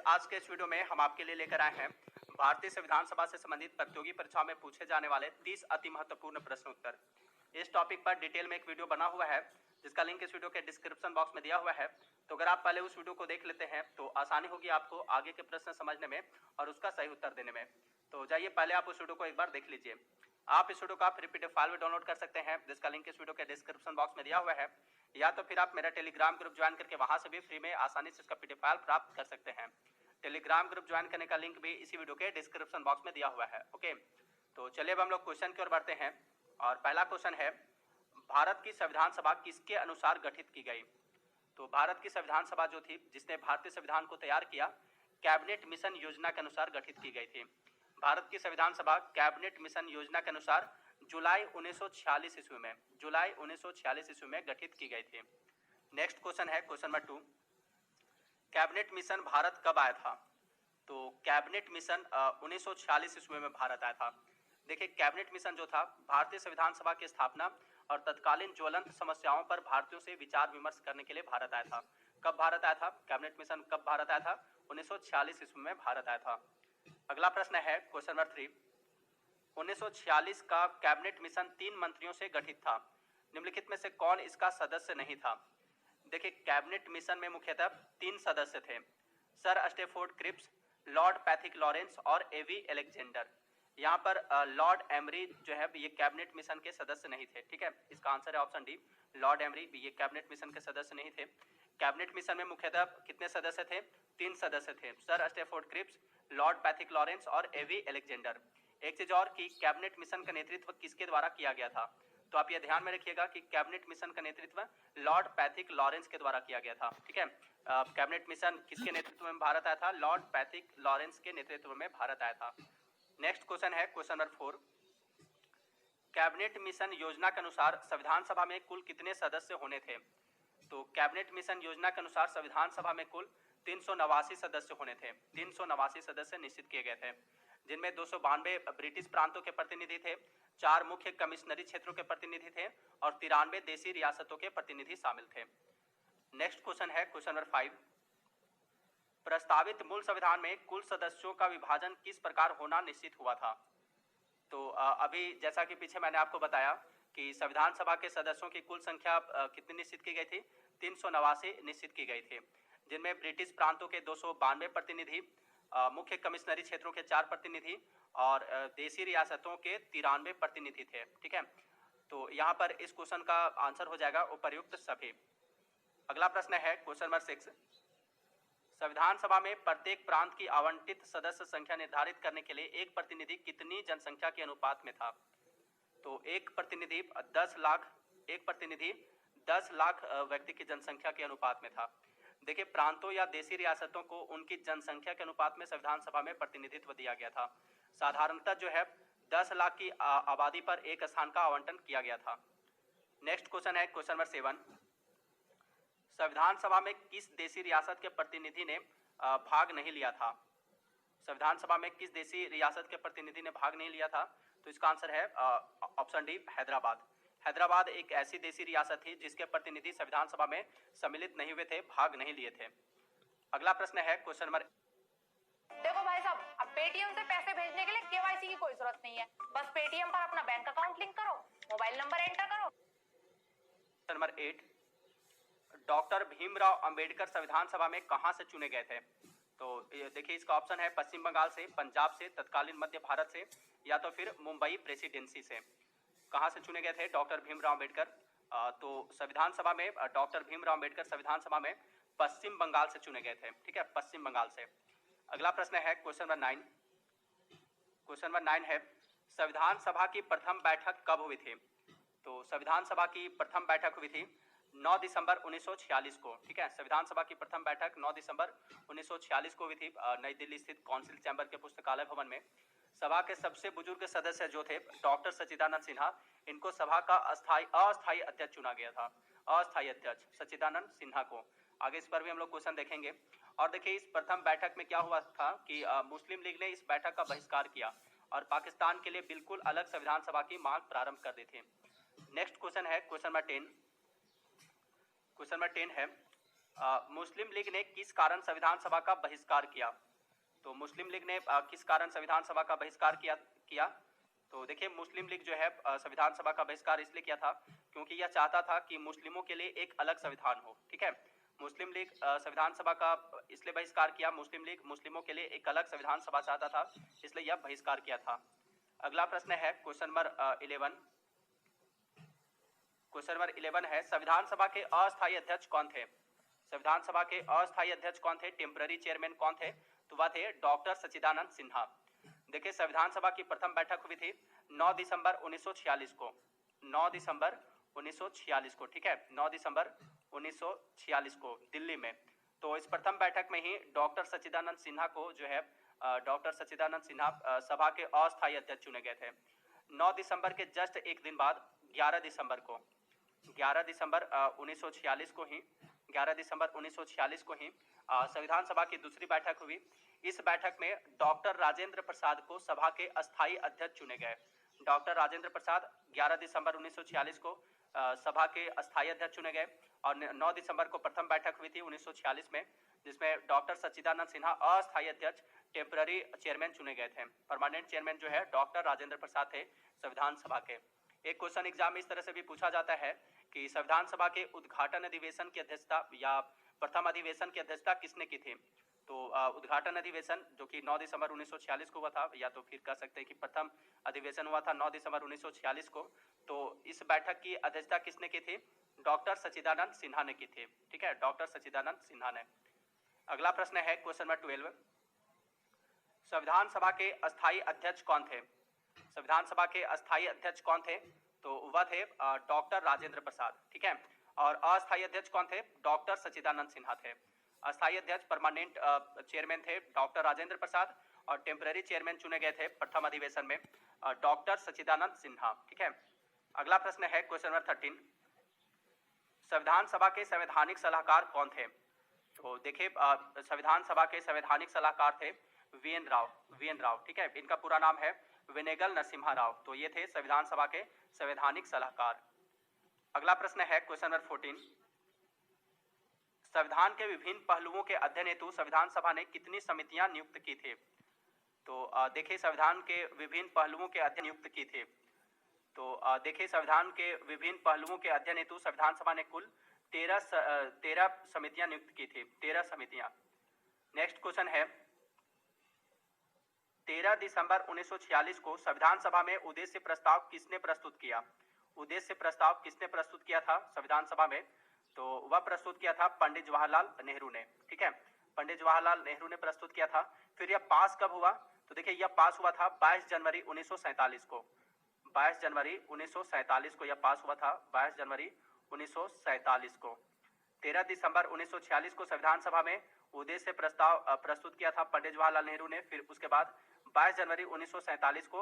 आज के इस वीडियो में हम आपके लिए लेकर आए हैं भारतीय संविधान सभा से संबंधित प्रतियोगी परीक्षाओं में पूछे जाने वाले 30 अति महत्वपूर्ण प्रश्न उत्तर। इस टॉपिक पर डिटेल में एक वीडियो बना हुआ है जिसका लिंक इस वीडियो के डिस्क्रिप्शन बॉक्स में दिया हुआ है। तो अगर आप पहले उस वीडियो को देख लेते हैं तो आसानी होगी आपको आगे के प्रश्न समझने में और उसका सही उत्तर देने में। तो जाइए पहले आप उस वीडियो को एक बार देख लीजिए। आप इस वीडियो का फ्री पीडीएफ फाइल भी डाउनलोड कर सकते हैं जिसका लिंक इस वीडियो के डिस्क्रिप्शन बॉक्स में दिया हुआ है, या तो फिर आप मेरा टेलीग्राम ग्रुप ज्वाइन करके वहां से भी फ्री में आसानी से इसका पीडीएफ फाइल प्राप्त कर सकते हैं। टेलीग्राम ग्रुप ज्वाइन करने का लिंक भी इसी वीडियो के डिस्क्रिप्शन बॉक्स में दिया हुआ है। ओके, तो चलिए अब हम लोग क्वेश्चन की ओर बढ़ते हैं। और पहला क्वेश्चन है, भारत की संविधान सभा किसके अनुसार गठित की गई? तो भारत की संविधान सभा जो थी जिसने भारतीय संविधान को तैयार किया, कैबिनेट मिशन योजना के अनुसार गठित की गई थी। भारत की संविधान सभा कैबिनेट मिशन योजना के अनुसार जुलाई 1946 ईस्वी में गठित की गई थी। नेक्स्ट क्वेश्चन है question number 2, cabinet mission Bharat कब आया था? तो कैबिनेट मिशन 1946 ईस्वी में भारत आया था। देखिए, कैबिनेट मिशन जो था भारतीय संविधान सभा की स्थापना और तत्कालीन ज्वलंत समस्याओं पर भारतीयों से विचार विमर्श करने के लिए भारत आया था। कब भारत आया था? कैबिनेट मिशन कब भारत आया था? 1946 ईस्वी में भारत आया था। अगला प्रश्न है क्वेश्चन नंबर 3, 1946 का कैबिनेट मिशन 3 मंत्रियों से गठित था। निम्नलिखित में से कौन इसका सदस्य नहीं था? देखिए, कैबिनेट मिशन में मुख्यतः 3 सदस्य थे, sir Stafford Cripps, Lord Pethick Lawrence और एवी अलेक्जेंडर। यहाँ पर लॉर्ड एमरी जो है ये कैबिनेट मिशन के सदस्य नहीं थे। ठीक है, इसका आंसर है ऑप्शन डी, लॉर्ड एमरी ये कैबिनेट मिशन के सदस्य नहीं थे। कैबिनेट मिशन में मुख्यतः कितने सदस्य थे? 3 सदस्य थे, sir Stafford Cripps, Lord Pethick Lawrence और एवी अलेक्जेंडर। एक चीज और कि कैबिनेट मिशन का नेतृत्व किसके द्वारा किया गया था? तो आप ये ध्यान में रखिएगा कि कैबिनेट मिशन का नेतृत्व लॉर्ड पैथिक लॉरेंस के द्वारा किया गया था। ठीक है, कैबिनेट मिशन किसके नेतृत्व में भारत आया था? लॉर्ड पैथिक लॉरेंस के नेतृत्व में भारत आया था। नेक्स्ट क्वेश्चन है क्वेश्चन नंबर 4, कैबिनेट मिशन योजना के अनुसार संविधान सभा में कुल कितने सदस्य होने थे? तो कैबिनेट मिशन योजना के अनुसार संविधान सभा में कुल 389 सदस्य होने थे। 389 सदस्य निश्चित किए गए थे, जिनमें 292 ब्रिटिश प्रांतों के प्रतिनिधि थे, 4 मुख्य कमिश्नरी क्षेत्रों के प्रतिनिधि थे और 93 देशी रियासतों के प्रतिनिधि शामिल थे। नेक्स्ट क्वेश्चन है क्वेश्चन नंबर 5, प्रस्तावित मूल संविधान में कुल सदस्यों का विभाजन किस प्रकार होना निश्चित हुआ था? तो अभी जैसा कि पीछे मैंने आपको बताया कि संविधान सभा के सदस्यों की कुल संख्या कितनी निश्चित की गई थी? 389 निश्चित की गई थी, जिनमें ब्रिटिश प्रांतों के 292 प्रतिनिधि, मुख्य कमिश्नरी क्षेत्रों के 4 प्रतिनिधि और देशी रियासतों के 93 प्रतिनिधि थे। ठीक है, तो यहाँ पर इस क्वेश्चन का आंसर हो जाएगा उपर्युक्त सभी। अगला प्रश्न है क्वेश्चन नंबर 6, संविधान सभा में प्रत्येक प्रांत की आवंटित सदस्य संख्या निर्धारित करने के लिए एक प्रतिनिधि कितनी जनसंख्या के अनुपात में था? तो एक प्रतिनिधि 10 लाख व्यक्ति की जनसंख्या के अनुपात में था। देखिए, प्रांतों या देशी रियासतों को उनकी जनसंख्या के अनुपात में संविधान सभा में प्रतिनिधित्व दिया गया था। साधारणतः जो है 10 लाख की आबादी पर एक स्थान का आवंटन किया गया था। नेक्स्ट क्वेश्चन है क्वेश्चन नंबर 7, संविधान सभा में किस देशी रियासत के प्रतिनिधि ने भाग नहीं लिया था? संविधान सभा में किस देशी रियासत के प्रतिनिधि ने भाग नहीं लिया था? तो इसका आंसर है ऑप्शन डी, हैदराबाद। हैदराबाद एक ऐसी देशी रियासत थी जिसके प्रतिनिधि संविधान सभा में सम्मिलित नहीं हुए थे, भाग नहीं लिए थे। अगला प्रश्न है क्वेश्चन नंबर, देखो भाई साहब, अब पेटीएम से पैसे भेजने के लिए केवाईसी की कोई जरूरत नहीं है, बस पेटीएम पर अपना बैंक अकाउंट लिंक करो, मोबाइल नंबर एंटर करो। Question number 8, doctor Bhimrao Ambedkar संविधान सभा में कहां से चुने गए थे? तो देखिए, इसका ऑप्शन है पश्चिम बंगाल से, पंजाब से, तत्कालीन मध्य भारत से, या तो फिर मुंबई प्रेसिडेंसी से। कहां से चुने गए थे डॉक्टर भीमराव अंबेडकर? तो संविधान सभा में डॉक्टर भीमराव अंबेडकर संविधान सभा में पश्चिम बंगाल से चुने गए थे। ठीक है, पश्चिम बंगाल से। अगला प्रश्न है क्वेश्चन नंबर 9, क्वेश्चन नंबर 9 है, संविधान सभा की प्रथम बैठक कब हुई थी? तो संविधान सभा की प्रथम बैठक हुई थी 9 दिसंबर 1946 को। ठीक है, संविधान सभा की प्रथम बैठक 9 दिसंबर 1946 को हुई थी नई दिल्ली स्थित काउंसिल चैम्बर के पुस्तकालय भवन में। सभा के सबसे बुजुर्ग सदस्य जो थे डॉक्टर सच्चिदानंद सिन्हा, इनको सभा का अस्थायी अध्यक्ष चुना गया था। अस्थायी अध्यक्ष सच्चिदानंद सिन्हा को। आगे इस पर भी हम लोग क्वेश्चन देखेंगे। और देखिए, इस प्रथम बैठक में क्या हुआ था कि मुस्लिम लीग ने इस बैठक का बहिष्कार किया और पाकिस्तान के लिए बिल्कुल अलग संविधान सभा की मांग प्रारंभ कर दी थी। नेक्स्ट क्वेश्चन है क्वेश्चन नंबर 10, क्वेश्चन नंबर 10 है, मुस्लिम लीग ने किस कारण संविधान सभा का बहिष्कार किया? तो मुस्लिम लीग ने किस कारण संविधान सभा का बहिष्कार किया? तो देखिए, मुस्लिम लीग जो है संविधान सभा का बहिष्कार इसलिए किया था क्योंकि यह चाहता था कि मुस्लिमों के लिए एक अलग संविधान हो। ठीक है, मुस्लिम लीग संविधान सभा का इसलिए बहिष्कार किया, मुस्लिम लीग मुस्लिमों के लिए एक अलग संविधान सभा चाहता था, इसलिए यह बहिष्कार किया था। अगला प्रश्न है क्वेश्चन नंबर 11। क्वेश्चन नंबर 11 है, संविधान सभा के अस्थायी अध्यक्ष कौन थे? संविधान सभा के अस्थायी अध्यक्ष कौन थे? टेम्पररी चेयरमैन कौन थे? तो वह थे डॉक्टर सच्चिदानंद सिन्हा। देखिए, संविधान सभा की प्रथम बैठक हुई थी 9 दिसंबर 1946 को। 9 दिसंबर 1946 को, ठीक है, 9 दिसंबर 1946 को दिल्ली में। तो इस प्रथम बैठक में ही डॉक्टर सच्चिदानंद सिन्हा को जो है डॉक्टर सच्चिदानंद सिन्हा सभा के अस्थायी अध्यक्ष चुने गए थे। 9 दिसंबर के जस्ट एक दिन बाद 11 दिसंबर 1946 को ही 11 दिसंबर 1946 को ही संविधान सभा की दूसरी बैठक हुई। इस बैठक में डॉक्टर राजेंद्र प्रसाद को सभा के अस्थायी अध्यक्ष चुने गए। डॉक्टर राजेंद्र प्रसाद 11 दिसंबर 1946 को सभा के अस्थायी अध्यक्ष चुने गए और 9 दिसंबर को प्रथम बैठक हुई थी 1946 में, जिसमें डॉक्टर सच्चिदानंद सिन्हा अस्थायी अध्यक्ष टेम्पररी चेयरमैन चुने गए थे। परमानेंट चेयरमैन जो है डॉक्टर राजेंद्र प्रसाद थे संविधान सभा के। एक क्वेश्चन एग्जाम में इस तरह से भी पूछा जाता है कि संविधान सभा के उद्घाटन अधिवेशन की अध्यक्षता या प्रथम अधिवेशन की अध्यक्षता किसने की थी? तो उद्घाटन अधिवेशन जो कि 9 दिसंबर 1946 को हुआ था, या तो फिर कह सकते हैं कि प्रथम अधिवेशन हुआ था 9 दिसंबर 1946 को। तो इस बैठक की अध्यक्षता किसने की थी? डॉक्टर सच्चिदानंद सिन्हा ने की थी। ठीक है, डॉक्टर सच्चिदानंद सिन्हा ने। अगला प्रश्न है क्वेश्चन नंबर 12। संविधान सभा के अस्थायी अध्यक्ष कौन थे? संविधान सभा के अस्थायी अध्यक्ष कौन थे? तो वह थे डॉक्टर राजेंद्र प्रसाद। ठीक है, और अस्थायी अध्यक्ष कौन थे? डॉक्टर सच्चिदानंद सिन्हा थे। अस्थायी अध्यक्ष परमानेंट चेयरमैन थे डॉक्टर राजेंद्र प्रसाद और टेम्पररी चेयरमैन चुने गए थे प्रथम अधिवेशन में डॉक्टर सच्चिदानंद सिन्हा। ठीक है, अगला प्रश्न है क्वेश्चन नंबर 13। संविधान सभा के संवैधानिक सलाहकार कौन थे? तो देखिए, संविधान सभा के संवैधानिक सलाहकार थे वीएन राव। ठीक है, इनका पूरा नाम है वेनेगल नरसिम्हा राव। तो ये थे संविधान सभा के संवैधानिक सलाहकार। अगला प्रश्न है क्वेश्चन नंबर 14। संविधान के विभिन्न पहलुओं के अध्ययन हेतु संविधान सभा ने कितनी समितियां नियुक्त की थी? तो देखिए, संविधान के विभिन्न पहलुओं के अध्ययन नियुक्त की थी। तो देखिए, संविधान के विभिन्न पहलुओं के अध्ययन हेतु संविधान सभा ने कुल 13 समितियां नियुक्त की थी। 13 समितियां। नेक्स्ट क्वेश्चन है, 13 दिसंबर 1946 को संविधान सभा में उद्देश्य प्रस्ताव किसने प्रस्तुत किया? उद्देश्य प्रस्ताव किसने प्रस्तुत किया था संविधान सभा में? तो वह प्रस्तुत किया था पंडित जवाहरलाल नेहरू ने। ठीक है, पंडित जवाहरलाल नेहरू ने प्रस्तुत किया था। फिर यह पास कब हुआ? तो देखिए, यह पास हुआ था 22 जनवरी 1947 को। 22 जनवरी 1947 को यह पास हुआ था, 22 जनवरी 1947 को। 13 दिसंबर 1946 को संविधान सभा में उद्देश्य प्रस्ताव प्रस्तुत किया था पंडित जवाहरलाल नेहरू ने। फिर उसके बाद 22 जनवरी 1947 को